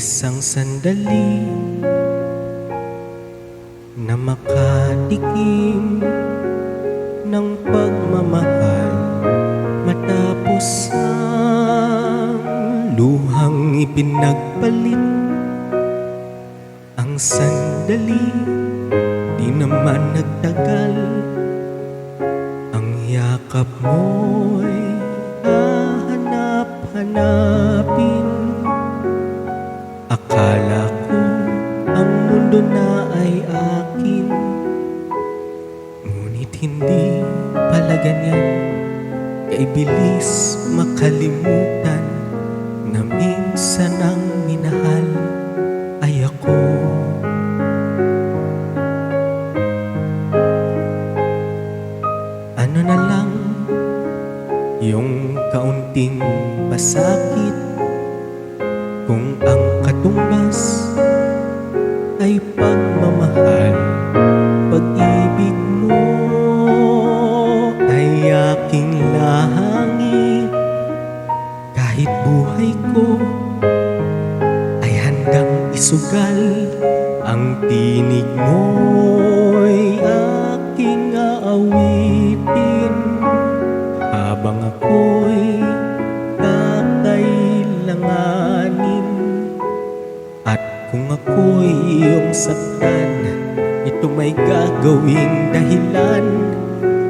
isang sandali na makatikim ng pagmamahal matapos ang luhang ipinagpalit. Ang sandali di naman nagtagal, ang yakap mo'y hahanap-hanapin. Akala ko ang mundo na ay akin, ngunit hindi pala ganyan. Kay bilis makalimutan na minsan ang minahal ay ako. Ano na lang yung kaunting pasakit kung ang katumbas ay pagmamahal. Pag-ibig mo ay aking lahangin, kahit buhay ko ay handang isugal. Ang tinig mo'y aking aawitin habang ako'y kakailanganin. At kung ako'y iyong saktan, ito may gagawing dahilan,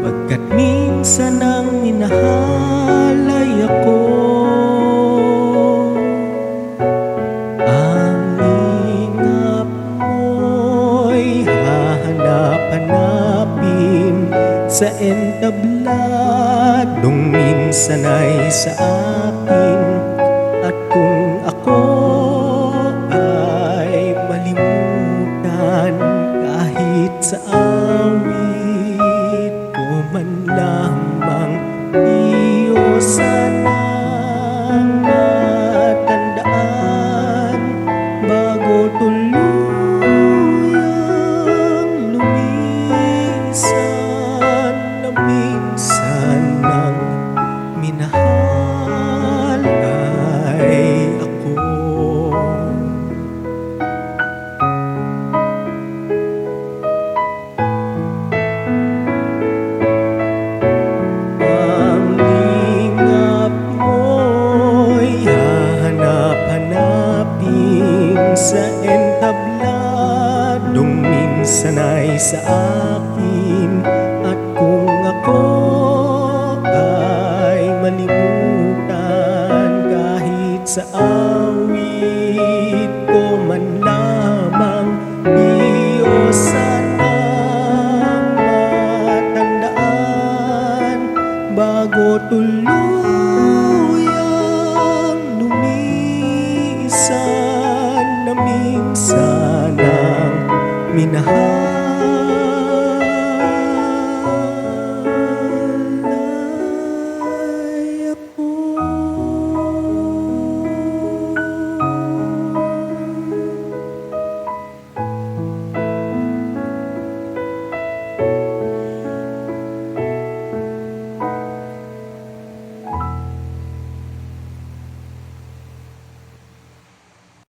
pagkat minsan ang minahal ay ako. Ang lingap mo'y hahanap-hanapin sa entabladong minsan ay sa akin.